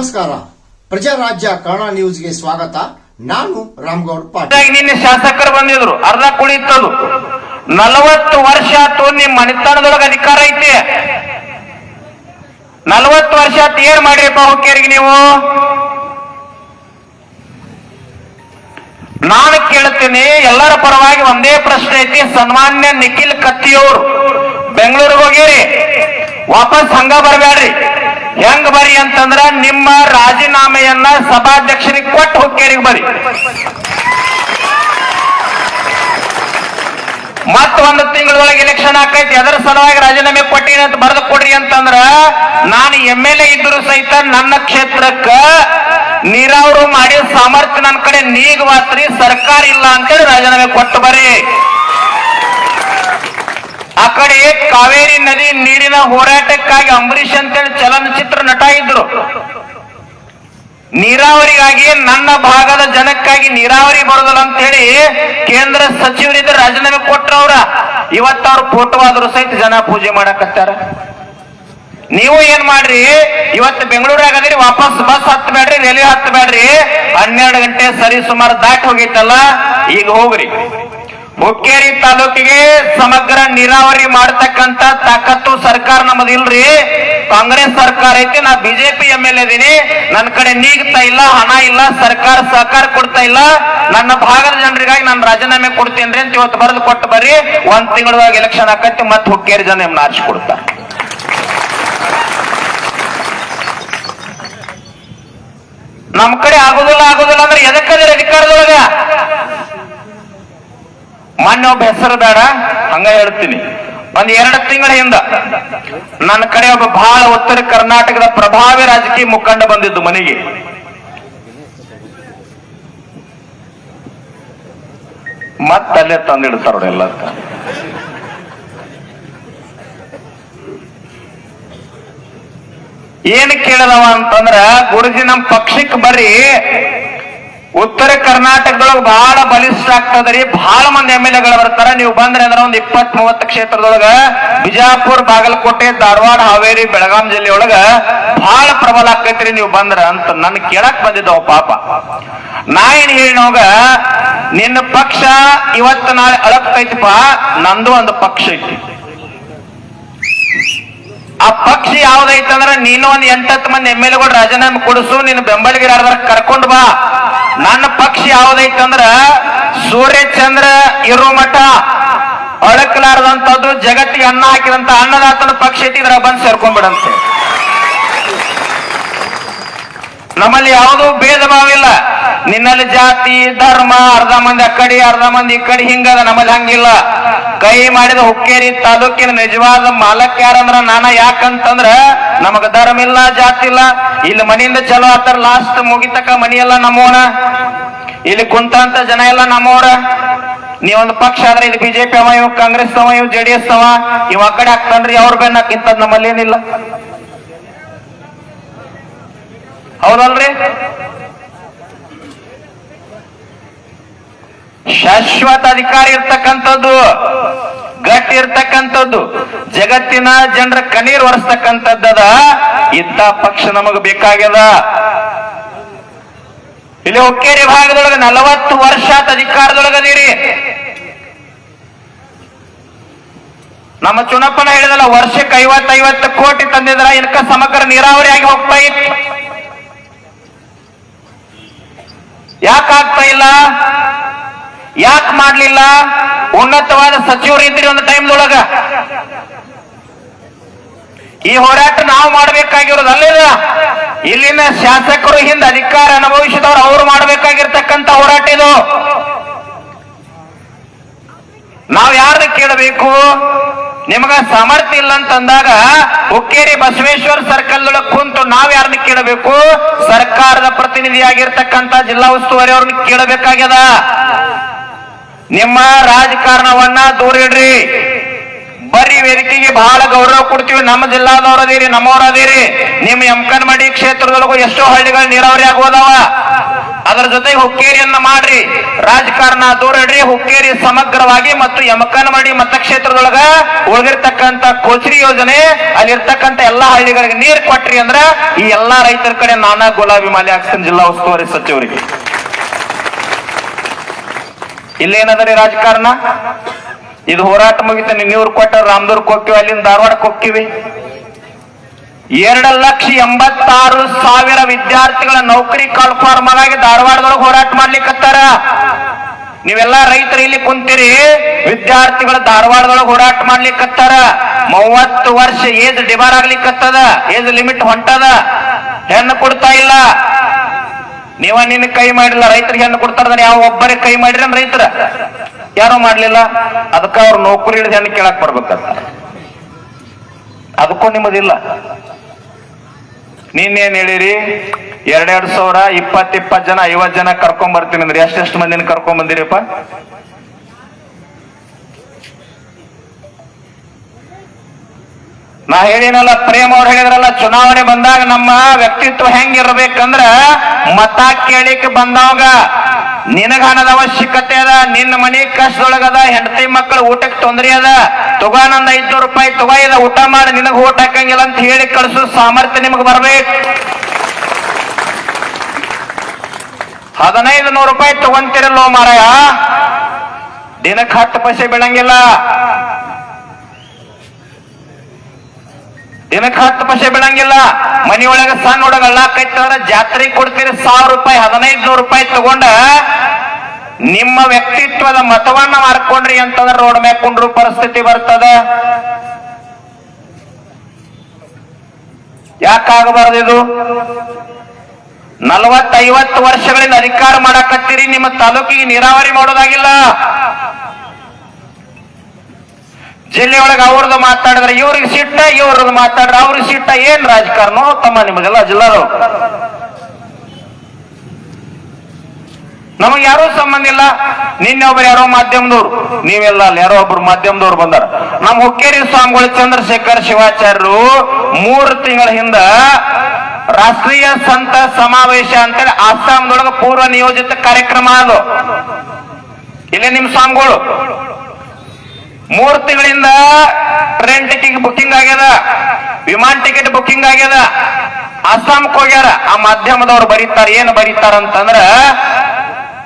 ನಮಸ್ಕಾರ. ಪ್ರಜಾರಾಜ್ಯ ಕನ್ನಡ ನ್ಯೂಸ್ಗೆ ಸ್ವಾಗತ. ನಾನು ರಾಮಗೌಡ ಪಾಟೀಲ್. ನಿನ್ನೆ ಶಾಸಕರು ಬಂದಿದ್ರು, ಅರ್ಧ ಕುಳಿತದು. 40 ವರ್ಷ ಆತು ನಿಮ್ ಮನೆತನದೊಳಗೆ ಅಧಿಕಾರ ಐತಿ. 40 ವರ್ಷ ಆತು ಏನ್ ಮಾಡಿರಪ್ಪ ಹುಕ್ಕೇರಿಗೆ ನೀವು? ನಾನು ಕೇಳ್ತೀನಿ, ಎಲ್ಲರ ಪರವಾಗಿ ಒಂದೇ ಪ್ರಶ್ನೆ ಐತಿ. ಸನ್ಮಾನ್ಯ ನಿಖಿಲ್ ಕತ್ತಿಯವರು ಬೆಂಗಳೂರಿಗೆ ಹೋಗಿರಿ, ವಾಪಸ್ ಹಂಗ ಬರಬೇಡ್ರಿ. ಹೆಂಗ್ ಬರಿ ಅಂತಂದ್ರ ನಿಮ್ಮ ರಾಜೀನಾಮೆಯನ್ನ ಸಭಾಧ್ಯಕ್ಷರಿಗೆ ಕೊಟ್ಟು ಹುಕ್ಕೇರಿಗೆ ಬರಿ. ಮತ್ತೊಂದು ತಿಂಗಳೊಳಗೆ ಎಲೆಕ್ಷನ್ ಆಕೈತಿ, ಅದರ ಸಲುವಾಗಿ ರಾಜೀನಾಮೆ ಕೊಟ್ಟಿನಿ ಅಂತ ಬರೆದು ಕೊಡ್ರಿ ಅಂತಂದ್ರ ನಾನು MLA ಇದ್ರು ಸಹಿತ ನನ್ನ ಕ್ಷೇತ್ರಕ್ಕ ನೀರಾವರಿ ಮಾಡಿದ ಸಾಮರ್ಥ್ಯ ನನ್ನ ಕಡೆ ನೀಗವಾತ್ರಿ, ಸರ್ಕಾರ ಇಲ್ಲ ಅಂತೇಳಿ ರಾಜೀನಾಮೆ ಕೊಟ್ಟು ಬರ್ರಿ. ಆ ಕಡೆ ಕಾವೇರಿ ನದಿ ನೀರಿನ ಹೋರಾಟಕ್ಕಾಗಿ ಅಂಬರೀಷ್ ಅಂತೇಳಿ ಚಲನಚಿತ್ರ ನಟ ಇದ್ರು. ನೀರಾವರಿಗಾಗಿ ನನ್ನ ಭಾಗದ ಜನಕ್ಕಾಗಿ ನೀರಾವರಿ ಬರೋದಲ್ಲ ಅಂತ ಹೇಳಿ ಕೇಂದ್ರ ಸಚಿವರಿದ್ದ ರಾಜೀನಾಮೆ ಕೊಟ್ರವ್ರ. ಇವತ್ತು ಅವ್ರ ಫೋಟೋ ಆದ್ರೂ ಸಹಿತ ಜನ ಪೂಜೆ ಮಾಡಕತ್ತಾರ. ನೀವು ಏನ್ ಮಾಡ್ರಿ, ಇವತ್ತು ಬೆಂಗಳೂರಾಗ ಅದೀರಿ, ವಾಪಸ್ ಬಸ್ ಹತ್ತಬೇಡ್ರಿ, ರೈಲ್ವೆ ಹತ್ತಬೇಡ್ರಿ. 12 ಗಂಟೆ ಸರಿ ಸುಮಾರು ದಾಟಿ ಹೋಗೈತಲ್ಲ, ಈಗ ಹೋಗ್ರಿ. ಹುಕ್ಕೇರಿ ತಾಲೂಕಿಗೆ ಸಮಗ್ರ ನೀರಾವರಿ ಮಾಡತಕ್ಕಂತ ತಾಕತ್ತು ಸರ್ಕಾರ ನಮ್ಮದಿಲ್ರಿ, ಕಾಂಗ್ರೆಸ್ ಸರ್ಕಾರ ಐತಿ. ನಾ ಬಿಜೆಪಿ MLA ಇದೀನಿ, ನನ್ನ ಕಡೆ ನೀಗ್ತಾ ಇಲ್ಲ, ಹಣ ಇಲ್ಲ, ಸರ್ಕಾರ ಸಹಕಾರ ಕೊಡ್ತಾ ಇಲ್ಲ. ನನ್ನ ಭಾಗದ ಜನರಿಗಾಗಿ ನಾನು ರಾಜೀನಾಮೆ ಕೊಡ್ತೇನ್ರಿ ಅಂತ ಇವತ್ತು ಬರೆದು ಕೊಟ್ಟು ಬರ್ರಿ. 1 ತಿಂಗಳದಾಗ ಎಲೆಕ್ಷನ್ ಆಕತಿ, ಮತ್ತೆ ಹುಕ್ಕೇರಿ ಜನ ನಿಮ್ನ ಆರಿಸಿ ಕೊಡ್ತಾರೆ. ನಮ್ ಕಡೆ ಆಗುದಿಲ್ಲ ಅಂದ್ರೆ ಎದಕ್ಕದ ಅಧಿಕಾರದೊಳಗ? ಮೊನ್ನೆ ಒಬ್ಬ ಹೆಸರು ಬೇಡ, ಹಂಗ ಹೇಳ್ತೀನಿ. 1-2 ತಿಂಗಳ ಹಿಂದ ನನ್ನ ಕಡೆ ಒಬ್ಬ ಬಹಳ ಉತ್ತರ ಕರ್ನಾಟಕದ ಪ್ರಭಾವಿ ರಾಜಕೀಯ ಮುಖಂಡ ಬಂದಿದ್ದು ಮನೆಗೆ. ಮತ್ತಲ್ಲೇ ತಂದಿಡ್ತಾರ ಎಲ್ಲ. ಏನ್ ಕೇಳದವ ಅಂತಂದ್ರ, ಗುರುಜಿ ನಮ್ ಪಕ್ಷಕ್ಕೆ ಬರ್ರಿ, ಉತ್ತರ ಕರ್ನಾಟಕದೊಳಗೆ ಬಹಳ ಬಲಿಷ್ಠ ಆಗ್ತದ್ರಿ, ಬಹಳ ಮಂದಿ MLAಗಳು ಬರ್ತಾರ, ನೀವು ಬಂದ್ರೆ ಅಂದ್ರೆ ಒಂದ್ 20-30 ಕ್ಷೇತ್ರದೊಳಗ ಬಿಜಾಪುರ, ಬಾಗಲಕೋಟೆ, ಧಾರವಾಡ, ಹಾವೇರಿ, ಬೆಳಗಾಂ ಜಿಲ್ಲೆಯೊಳಗ ಬಹಳ ಪ್ರಬಲ ಆಕೈತ್ರಿ ನೀವು ಬಂದ್ರ ಅಂತ ನನ್ ಕೇಳಕ್ ಬಂದಿದ್ದವ ಪಾಪ. ನಾ ಏನ್ ಹೇಳಿನವಾಗ, ನಿನ್ನ ಪಕ್ಷ ಇವತ್ತು ನಾಳೆ ಅಳಕ್ತೈತಿಪ್ಪ, ನಂದು ಒಂದು ಪಕ್ಷ ಐತಿ. ಆ ಪಕ್ಷ ಯಾವ್ದೈತಂದ್ರ ನೀನು ಒಂದ್ 8-10 ಮಂದಿ MLAಗಳು ರಾಜೀನಾಮೆ ಕೊಡಿಸು, ನಿನ್ನ ಬೆಂಬಲಿಗರ ಕರ್ಕೊಂಡು ಬಾ. ನನ್ನ ಪಕ್ಷ ಯಾವ್ದೈತಂದ್ರ ಸೂರ್ಯಚಂದ್ರ ಇರೋ ಮಠ ಅಳಕಲಾರದಂತದ್ದು, ಜಗತ್ತಿಗೆ ಅನ್ನ ಹಾಕಿದಂತ ಅನ್ನದಾತನ ಪಕ್ಷ ಐತಿ, ಇದ್ರ ಬಂದ್ ಸೇರ್ಕೊಂಡ್ಬಿಡಂತೆ. ನಮ್ಮಲ್ಲಿ ಯಾವುದೂ ಭೇದ ಭಾವ ಇಲ್ಲ. ನಿನ್ನಲ್ಲಿ ಜಾತಿ ಧರ್ಮ, ಅರ್ಧ ಮಂದಿ ಆ ಕಡೆ ಅರ್ಧ ಮಂದಿ ಈ ಕಡೆ, ಹಿಂಗದ. ನಮ್ಮಲ್ಲಿ ಹಂಗಿಲ್ಲ. ಕೈ ಮಾಡಿದ ಹುಕ್ಕೇರಿ ತಾಲೂಕಿನ ನಿಜವಾದ ಮಾಲಕ್ ಯಾರಂದ್ರ ನಾನ. ಯಾಕಂತಂದ್ರ ನಮಗ ಧರ್ಮ ಇಲ್ಲ, ಜಾತಿ ಇಲ್ಲ. ಇಲ್ಲಿ ಮನೆಯಿಂದ ಚಲೋ ಆತರ, ಲಾಸ್ಟ್ ಮುಗಿತಕ ಮನಿ ಎಲ್ಲ ನಮ್ಮೋಣ, ಇಲ್ಲಿ ಕುಂತಂತ ಜನ ಎಲ್ಲ ನಮ್ಮೋರ. ನೀವೊಂದು ಪಕ್ಷ ಆದ್ರೆ ಇದು ಬಿಜೆಪಿ ಅವ, ಇವ್ ಕಾಂಗ್ರೆಸ್ ಅವ, ಇವ್ JDS ಅವ, ಇವ್ ಆ ಕಡೆ ಹಾಕ್ತಾನ್ರಿ, ಅವ್ರ ಬೆನ್ನಕ್ಕಿಂತದ್ ನಮ್ಮಲ್ಲಿ ಏನಿಲ್ಲ. ಹೌದಲ್ರಿ? ಶಾಶ್ವತ ಅಧಿಕಾರ ಇರ್ತಕ್ಕಂಥದ್ದು, ಗಟ್ಟಿ ಇರ್ತಕ್ಕಂಥದ್ದು, ಜಗತ್ತಿನ ಜನರ ಕಣ್ಣೀರ್ ಒರೆಸ್ತಕ್ಕಂಥದ್ದದ. ಇಂಥ ಪಕ್ಷ ನಮಗ ಬೇಕಾಗ್ಯದ. ಇಲ್ಲಿ ಹುಕ್ಕೇರಿ ಭಾಗದೊಳಗೆ 40 ವರ್ಷ ಅಧಿಕಾರದೊಳಗದೀರಿ. ನಮ್ಮ ಚುನಪ್ಪನ ಹೇಳಿದಲ್ಲ, ವರ್ಷಕ್ಕೆ 50 ಕೋಟಿ ತಂದಿದ್ರ ಇನ್ಕ ಸಮಗ್ರ ನೀರಾವರಿ ಆಗಿ ಹೋಗ್ತಾ ಇತ್ತು. ಯಾಕಾಗ್ತಾ ಇಲ್ಲ? ಯಾಕೆ ಮಾಡ್ಲಿಲ್ಲ? ಉನ್ನತವಾದ ಸಚಿವರು ಇದ್ರಿ ಒಂದು ಟೈಮ್ದೊಳಗ. ಈ ಹೋರಾಟ ನಾವು ಮಾಡ್ಬೇಕಾಗಿರೋದು ಅಲ್ಲಿದ. ಇಲ್ಲಿನ ಶಾಸಕರು ಹಿಂದೆ ಅಧಿಕಾರ ಅನುಭವಿಸಿದವರು ಅವ್ರು ಮಾಡ್ಬೇಕಾಗಿರ್ತಕ್ಕಂಥ ಹೋರಾಟ ಇದು. ನಾವು ಯಾರನ್ನ ಕೇಳಬೇಕು? ನಿಮಗ ಸಾಮರ್ಥ್ಯ ಇಲ್ಲ ಅಂತಂದಾಗ ಹುಕ್ಕೇರಿ ಬಸವೇಶ್ವರ ಸರ್ಕಲ್ ಒಳಗೆ ಕುಂತು ನಾವ್ ಯಾರನ್ನ ಕೇಳಬೇಕು? ಸರ್ಕಾರದ ಪ್ರತಿನಿಧಿಯಾಗಿರ್ತಕ್ಕಂಥ ಜಿಲ್ಲಾ ಉಸ್ತುವಾರಿ ಅವ್ರನ್ನ ಕೇಳಬೇಕಾಗ್ಯದ. ನಿಮ್ಮ ರಾಜಕಾರಣವನ್ನ ದೂರ ಇಡ್ರಿ. ಬರ್ರಿ ವೇದಿಕೆಗೆ, ಬಹಳ ಗೌರವ ಕೊಡ್ತೀವಿ. ನಮ್ಮ ಜಿಲ್ಲಾದವ್ರದೀರಿ, ನಮ್ಮವ್ರದೀರಿ. ನಿಮ್ಮ ಯಮಕನಮಡಿ ಕ್ಷೇತ್ರದೊಳಗೂ ಎಷ್ಟೋ ಹಳ್ಳಿಗಳು ನೀರಾವರಿ ಆಗೋದವ. ಅದರ ಜೊತೆಗೆ ಹುಕ್ಕೇರಿಯನ್ನ ಮಾಡ್ರಿ. ರಾಜಕಾರಣ ದೂರ ಇಡ್ರಿ. ಹುಕ್ಕೇರಿ ಸಮಗ್ರವಾಗಿ ಮತ್ತು ಯಮಕನಮರಡಿ ಮತಕ್ಷೇತ್ರದೊಳಗ ಉಳಿದಿರ್ತಕ್ಕಂಥ ಕೋಚರಿ ಯೋಜನೆ ಅಲ್ಲಿರ್ತಕ್ಕಂಥ ಎಲ್ಲಾ ಹಳ್ಳಿಗಳಿಗೆ ನೀರು ಕೊಟ್ರಿ ಅಂದ್ರ ಈ ಎಲ್ಲಾ ರೈತರ ಕಡೆ ನಾನಾ ಗುಲಾಬಿ ಮಾಲೆ ಹಾಕ್ಸ್ತೀನಿ ಜಿಲ್ಲಾ ಉಸ್ತುವಾರಿ ಸಚಿವರಿಗೆ. ಇಲ್ಲೇನದ್ರಿ ರಾಜಕಾರಣ? ಇದು ಹೋರಾಟ ಮುಗಿತ. ನೀವ್ರು ಕೊಟ್ಟ ರಾಮದುರ್ಗಕ್ಕೆ ಹೋಗ್ತೀವಿ, ಅಲ್ಲಿಂದ ಧಾರವಾಡಕ್ಕೆ ಹೋಗ್ತೀವಿ. 2,86,000 ವಿದ್ಯಾರ್ಥಿಗಳ ನೌಕರಿ ಕಾಲ್ಫಾರ್ಮ್ ಆಗಿ ಧಾರವಾಡದೊಳಗೆ ಹೋರಾಟ ಮಾಡ್ಲಿಕ್ಕತ್ತಾರ. ನೀವೆಲ್ಲ ರೈತರು ಇಲ್ಲಿ ಕುಂತೀರಿ, ವಿದ್ಯಾರ್ಥಿಗಳ ಧಾರವಾಡದೊಳಗೆ ಹೋರಾಟ ಮಾಡ್ಲಿಕ್ಕತ್ತಾರ. 30 ವರ್ಷ ಏಜ್ ಡಿಬಾರ್ ಆಗ್ಲಿಕ್ಕತ್ತದ, ಏಜ್ ಲಿಮಿಟ್ ಹೊಂಟದ, ಹೆಣ್ಣು ಕೊಡ್ತಾ ಇಲ್ಲ. ನಿನ್ನ ಕೈ ಮಾಡಿಲ್ಲ, ರೈತರಿಗೆ ಹೆಣ್ಣು ಕೊಡ್ತಾರ. ಯಾವ ಒಬ್ಬರಿಗೆ ಕೈ ಮಾಡಿರ ರೈತರ ಯಾರು ಮಾಡ್ಲಿಲ್ಲ. ಅದಕ್ಕ ಅವ್ರು ನೌಕರಿ ಹಿಡಿದು ಹೆಣ್ಣು ಕೇಳಕ್ ಬರ್ಬೇಕಂತ. ಅದಕ್ಕೂ ನಿಮ್ಮದಿಲ್ಲ. ನೀನೇನ್ ಹೇಳಿರಿ? 2,000 20 ಜನ 50 ಜನ ಕರ್ಕೊಂಡ್ ಬರ್ತೀನಿ ಅಂದ್ರೆ ಎಷ್ಟೆಷ್ಟು ಮಂದಿನ ಕರ್ಕೊಂಡ್ ಬಂದಿರಿಪ್ಪ? ನಾ ಹೇಳಿನಲ್ಲ, ಪ್ರೇಮ್ ಅವ್ರು ಹೇಳಿದ್ರಲ್ಲ, ಚುನಾವಣೆ ಬಂದಾಗ ನಮ್ಮ ವ್ಯಕ್ತಿತ್ವ ಹೆಂಗಿರ್ಬೇಕಂದ್ರ ಮತ ಕೇಳಿಕ್ ಬಂದವಾಗ ನಿನಗ ಹಣದ ಅವಶ್ಯಕತೆ ಅದ, ನಿನ್ನ ಮನೆ ಕಷ್ಟದೊಳಗದ, ಹೆಂಡತಿ ಮಕ್ಕಳು ಊಟಕ್ಕೆ ತೊಂದರೆ ಅದ, ತಗೋ ನಂದ 500 ರೂಪಾಯಿ ತಗೋ, ಇದ ಊಟ ಮಾಡಿ, ನಿನಗ ಓಟ್ ಹಾಕಂಗಿಲ್ಲ ಅಂತ ಹೇಳಿ ಕಳಿಸೋ ಸಾಮರ್ಥ್ಯ ನಿಮಗ್ ಬರ್ಬೇಕು. 1,500 ರೂಪಾಯಿ ತಗೊಂತಿರಲ್ಲೋ ಮಾರಾಯ, ದಿನಕ್ಕೆ 10 ಪೈಸೆ ಬೀಳಂಗಿಲ್ಲ. ದಿನಕ್ಕೆ 10 ಪೈಸೆ ಬೀಳಂಗಿಲ್ಲ. ಮನೆಯೊಳಗ ಸಣ್ಣ ಹುಡುಗ ಅಳ್ಳಾಕೈತಂದ್ರ ಜಾತ್ರೆಗೆ ಕೊಡ್ತೀರಿ 1,000 ರೂಪಾಯಿ, 1,500 ರೂಪಾಯಿ ತಗೊಂಡ ನಿಮ್ಮ ವ್ಯಕ್ತಿತ್ವದ ಮತವನ್ನ ಮಾರ್ಕೊಂಡ್ರಿ ಅಂತಂದ್ರೆ ರೋಡ್ ಮ್ಯಾಗ ಕುಂಡ್ರು ಪರಿಸ್ಥಿತಿ ಬರ್ತದ. ಯಾಕಾಗಬಾರ್ದು ಇದು? 40-50 ವರ್ಷಗಳಿಂದ ಅಧಿಕಾರ ಮಾಡಕತ್ತೀರಿ, ನಿಮ್ಮ ತಾಲೂಕಿಗೆ ನೀರಾವರಿ ಮಾಡೋದಾಗಿಲ್ಲ. ಜಿಲ್ಲೆಯೊಳಗೆ ಅವ್ರದ್ದು ಮಾತಾಡಿದ್ರೆ ಇವ್ರಿಗೆ ಸಿಟ್ಟ, ಇವ್ರದ್ದು ಮಾತಾಡಿದ್ರೆ ಅವ್ರಿಗೆ ಸಿಟ್ಟ. ಏನ್ ರಾಜಕಾರಣ ತಮ್ಮ ನಿಮಗೆಲ್ಲ ಜಿಲ್ಲಾರು? ನಮಗೆ ಯಾರೂ ಸಂಬಂಧ ಇಲ್ಲ. ನಿನ್ನೆ ಒಬ್ಬರು ಯಾರೋ ಮಾಧ್ಯಮದವ್ರು, ನೀವೆಲ್ಲ ಅಲ್ಲಿ ಯಾರೋ ಒಬ್ರು ಮಾಧ್ಯಮದವ್ರು ಬಂದಾರ. ನಮ್ಮ ಹುಕ್ಕೇರಿ ಸ್ವಾಮಿಗಳು ಚಂದ್ರಶೇಖರ್ ಶಿವಾಚಾರ್ಯರು 3 ತಿಂಗಳ ಹಿಂದ ರಾಷ್ಟ್ರೀಯ ಸಂತ ಸಮಾವೇಶ ಅಂತೇಳಿ ಆಸಾಂದೊಳಗೆ ಪೂರ್ವ ನಿಯೋಜಿತ ಕಾರ್ಯಕ್ರಮ ಅದು. ಇಲ್ಲೇ ನಿಮ್ ಸ್ವಾಮಿಗಳು 3 ತಿಂಗಳಿಂದ ಟ್ರೈನ್ ಟಿಕೆಟ್ ಬುಕ್ಕಿಂಗ್ ಆಗ್ಯದ, ವಿಮಾನ ಟಿಕೆಟ್ ಬುಕ್ಕಿಂಗ್ ಆಗ್ಯದ, ಅಸ್ಸಾಂಕ್ ಹೋಗ್ಯಾರ. ಆ ಮಾಧ್ಯಮದವ್ರು ಬರೀತಾರ, ಏನು ಬರೀತಾರ ಅಂತಂದ್ರ,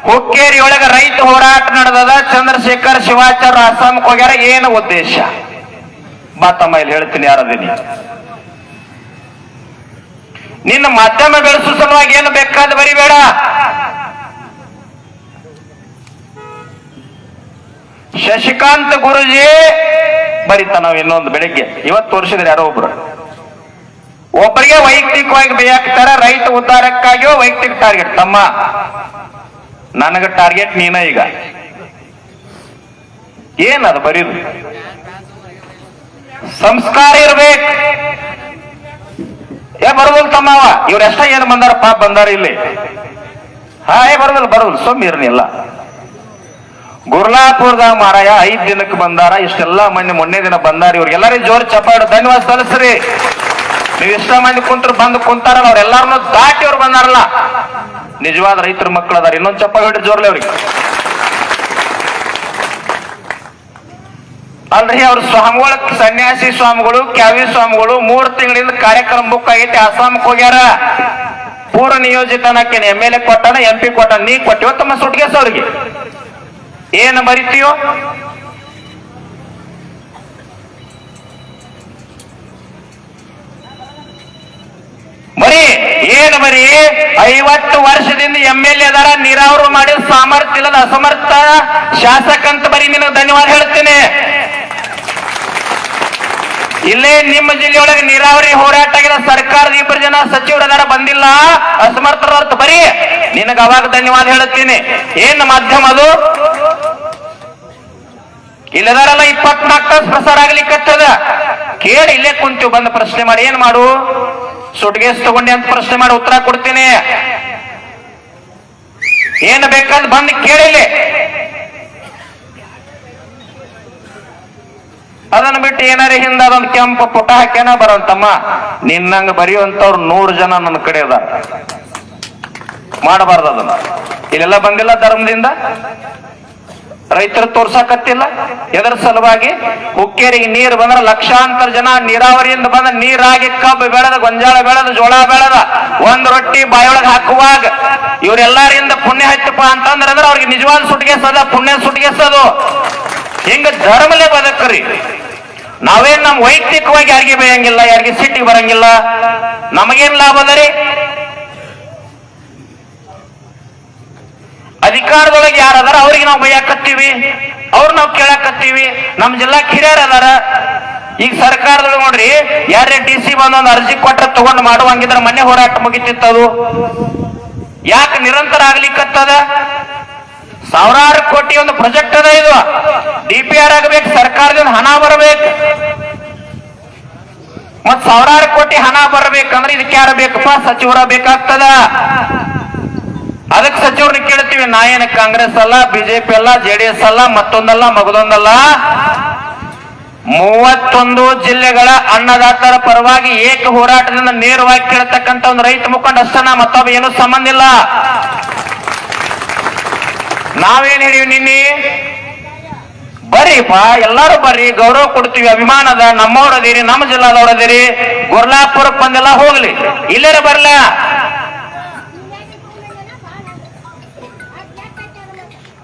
ಹುಕ್ಕೇರಿ ಒಳಗ ರೈತ ಹೋರಾಟ ನಡೆದದ, ಚಂದ್ರಶೇಖರ್ ಶಿವಾಚಾರ್ಯ ಅಸ್ಸಾಂಕ್ ಹೋಗ್ಯಾರ. ಏನು ಉದ್ದೇಶ? ಬಾತಮ್ಮ ಇಲ್ಲಿ ಹೇಳ್ತೀನಿ, ಯಾರದೀನಿ. ನಿನ್ನ ಮಾಧ್ಯಮ ಬೆಳೆಸೋ ಸಲುವಾಗಿ ಏನು ಬೇಕಾದ ಬರಿಬೇಡ. ಶಶಿಕಾಂತ್ ಗುರುಜಿ ಬರೀತ ನಾವು ಇನ್ನೊಂದು ಬೆಳಿಗ್ಗೆ ಇವತ್ತು ತೋರಿಸಿದ್ರೆ ಯಾರೋ ಒಬ್ಬರಿಗೆ ವೈಯಕ್ತಿಕವಾಗಿ ಬೇಯಾಕ್ತಾರ. ರೈತ ಉದ್ಧಾರಕ್ಕಾಗಿಯೋ ವೈಯಕ್ತಿಕ ಟಾರ್ಗೆಟ್. ತಮ್ಮ ನನಗ ಟಾರ್ಗೆಟ್ ನೀನ. ಈಗ ಏನದು ಬರೀದು? ಸಂಸ್ಕಾರ ಇರ್ಬೇಕು. ಬರೋದಿಲ್ಲ ತಮ್ಮವ, ಇವ್ರೆಷ್ಟ ಏನು ಬಂದಾರ? ಪಾಪ ಬಂದಾರ ಇಲ್ಲಿ. ಬರೋದಿಲ್ಲ ಸೊಮ್ಮಿರ್ನಿಲ್ಲ. ಗುರ್ಲಾಪುರದಾಗ ಮಾರಾಯ 5 ದಿನಕ್ಕೆ ಬಂದಾರ. ಇಷ್ಟೆಲ್ಲ ಮಂದಿ ಮೊನ್ನೆ ದಿನ ಬಂದಾರ. ಇವ್ರಿಗೆಲ್ಲರಿಗೂ ಜೋರ್ ಚಪ್ಪಾಡು ಧನ್ಯವಾದ ಸಲ್ಲಿಸ್ರಿ. ನೀವು ಇಷ್ಟ ಮಂದಿ ಕುಂತರು ಬಂದು ಕುಂತಾರಲ್ಲ, ಅವ್ರೆಲ್ಲಾರನ್ನೂ ದಾಟಿ ಅವ್ರು ಬಂದಾರಲ್ಲ, ನಿಜವಾದ ರೈತರ ಮಕ್ಕಳು ಅದಾರ. ಇನ್ನೊಂದು ಚಪ್ಪಾಳೆ ಹೊಡಿ ಜೋರ್ಲಿ ಅವ್ರಿಗೆ. ಅಲ್ರಿ ಅವ್ರ ಸ್ವಾಮಿಗಳು, ಸನ್ಯಾಸಿ ಸ್ವಾಮಿಗಳು, ಕ್ಯಾವಿ ಸ್ವಾಮಿಗಳು 3 ತಿಂಗಳಿಂದ ಕಾರ್ಯಕ್ರಮ ಬುಕ್ ಆಗೈತಿ. ಅಸ್ಸಾಂಕ್ ಹೋಗ್ಯಾರ. ಪೂರ್ವ ನಿಯೋಜಿತ ಅನ್ನಕ್ಕೇನೆ MLA ಕೊಟ್ಟಾನ, MP ಕೊಟ್ಟಾನ. ನೀ ಕೊಟ್ಟಿವ ತಮ್ಮ ಸುಟ್ಗೇಸ್ ಅವ್ರಿಗೆ. ಏನು ಬರಿತೀಯೋ? ಬರೀ ಏನು ಬರೀ 50 ವರ್ಷದಿಂದ MLA ಅದಾರ, ನೀರಾವರಿ ಮಾಡಿದ ಸಾಮರ್ಥ್ಯ ಇಲ್ಲದ ಅಸಮರ್ಥ ಶಾಸಕ ಅಂತ ಬರೀ ನಿನಗೆ ಧನ್ಯವಾದ ಹೇಳ್ತೇನೆ. ಇಲ್ಲೇ ನಿಮ್ಮ ಜಿಲ್ಲೆಯೊಳಗೆ ನೀರಾವರಿ ಹೋರಾಟ ಆಗಿದ ಸರ್ಕಾರದ 2 ಜನ ಸಚಿವರದಾರ, ಬಂದಿಲ್ಲ, ಅಸಮರ್ಥರರ್ಥ ಬರೀ ನಿನಗ ಅವಾಗ ಧನ್ಯವಾದ ಹೇಳುತ್ತೀನಿ. ಏನ್ ಮಾಧ್ಯಮ ಅದು? ಇಲ್ಲದಾರಲ್ಲ 24 ತಾಸು ಪ್ರಸಾರ ಆಗ್ಲಿಕ್ಕತ್ತದ. ಕೇಳಿ ಇಲ್ಲೇ ಕುಂತೀವಿ, ಬಂದು ಪ್ರಶ್ನೆ ಮಾಡಿ. ಏನ್ ಮಾಡು? ಸುಟ್ಗೇಸ್ ತಗೊಂಡೆ ಅಂತ ಪ್ರಶ್ನೆ ಮಾಡಿ ಉತ್ತರ ಕೊಡ್ತೀನಿ. ಏನ್ ಬೇಕಾದ್ ಬಂದು ಕೇಳಿಲ್ಲ. ಅದನ್ನ ಬಿಟ್ಟು ಏನಾರೇ ಹಿಂದ ಅದೊಂದು ಕೆಂಪು ಪುಟ ಹಾಕ್ಯಾನ ಬರೋಂತಮ್ಮ. ನಿನ್ನಂಗ ಬರೆಯುವಂತವ್ರು 100 ಜನ ನನ್ನ ಕಡೆ ಅದಾರ. ಮಾಡಬಾರ್ದು ಅದನ್ನ. ಇಲ್ಲೆಲ್ಲ ಬಂದಿಲ್ಲ ಧರ್ಮದಿಂದ. ರೈತರು ತೋರ್ಸಕತ್ತಿಲ್ಲ. ಎದರ ಸಲುವಾಗಿ ಹುಕ್ಕೇರಿಗೆ ನೀರು ಬಂದ್ರೆ ಲಕ್ಷಾಂತರ ಜನ ನೀರಾವರಿಯಿಂದ ಬಂದ ನೀರಾಗಿ ಕಬ್ಬು ಬೆಳೆದ, ಗೊಂಜಾಳ ಬೆಳೆದ, ಜೋಳ ಬೆಳೆದ, ಒಂದ್ ರೊಟ್ಟಿ ಬಾಯೊಳಗೆ ಹಾಕುವಾಗ ಇವರೆಲ್ಲರಿಂದ ಪುಣ್ಯ ಹತ್ತಪ್ಪ ಅಂತಂದ್ರೆ ಅವ್ರಿಗೆ ನಿಜವಾದ ಸುಟ್ಗೆಸದ, ಪುಣ್ಯ ಸುಟ್ಗೆಸದು. ಹಿಂಗ ಧರ್ಮಲೇ ಬದುಕ್ರಿ. ನಾವೇನ್ ನಮ್ ವೈಯಕ್ತಿಕವಾಗಿ ಯಾರಿಗೆ ಬೇಯಂಗಿಲ್ಲ, ಯಾರಿಗೆ ಸಿಟ್ಟಿಗೆ ಬರಂಗಿಲ್ಲ. ನಮಗೇನ್ ಲಾಭ ಅದ ರೀ? ಅಧಿಕಾರದೊಳಗೆ ಯಾರು ಅದಾರ ಅವ್ರಿಗೆ ನಾವು ಬೈಯಾಕತ್ತೀವಿ, ಅವ್ರು ನಾವು ಕೇಳಾಕತ್ತೀವಿ. ನಮ್ ಜಿಲ್ಲಾ ಹಿರಿಯರ್ ಅದಾರ. ಈಗ ಸರ್ಕಾರದೊಳಗೆ ನೋಡ್ರಿ, ಯಾರೇ DC ಬಂದೊಂದು ಅರ್ಜಿ ಕೊಟ್ರೆ ತಗೊಂಡು ಮಾಡುವಂಗಿದ್ರೆ ಮೊನ್ನೆ ಹೋರಾಟ ಮುಗಿತಿತ್ತದು. ಯಾಕೆ ನಿರಂತರ ಆಗ್ಲಿಕ್ಕತ್ತದ? ಸಾವಿರಾರು ಕೋಟಿ ಒಂದು ಪ್ರಾಜೆಕ್ಟ್ ಅದ. ಇದು DPR ಆಗಬೇಕು, ಸರ್ಕಾರದಿಂದ ಹಣ ಬರಬೇಕು. ಮತ್ ಸಾವಿರಾರು ಕೋಟಿ ಹಣ ಬರಬೇಕಂದ್ರೆ ಇದಕ್ಕೆ ಯಾರು ಬೇಕಪ್ಪ? ಸಚಿವರ ಬೇಕಾಗ್ತದ. ಅದಕ್ಕೆ ಸಚಿವರನ್ನ ಕೇಳ್ತೀವಿ. ನಾ ಏನ ಕಾಂಗ್ರೆಸ್ ಅಲ್ಲ, BJP ಅಲ್ಲ, JDS ಅಲ್ಲ, ಮತ್ತೊಂದಲ್ಲ ಮಗದೊಂದಲ್ಲ. 31 ಜಿಲ್ಲೆಗಳ ಅನ್ನದಾತರ ಪರವಾಗಿ ಏಕ ಹೋರಾಟದಿಂದ ನೇರವಾಗಿ ಕೇಳತಕ್ಕಂತ ಒಂದು ರೈತ ಮುಖಂಡ ಅಷ್ಟನ, ಮತ್ತೊಬ್ಬ ಏನೂ ಸಂಬಂಧ ಇಲ್ಲ. ನಾವೇನ್ ಹೇಳಿವಿ ನಿನ್ನೆ? ಬರ್ರಿಪ್ಪ, ಎಲ್ಲಾರು ಬರ್ರಿ, ಗೌರವ ಕೊಡ್ತೀವಿ, ಅಭಿಮಾನದ, ನಮ್ಮವ್ರದಿರಿ, ನಮ್ಮ ಜಿಲ್ಲಾದವ್ರದಿರಿ. ಗುರ್ಲಾಪುರಕ್ಕೆ ಬಂದೆಲ್ಲ ಹೋಗ್ಲಿ, ಇಲ್ಲೇ ಬರ್ಲ.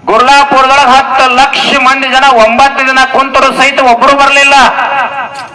ಗುರ್ಲಾಪುರದೊಳಗೆ 10 ಲಕ್ಷ ಮಂದಿ ಜನ 9 ದಿನ ಕುಂತರು ಸಹಿತ ಒಬ್ರು ಬರ್ಲಿಲ್ಲ.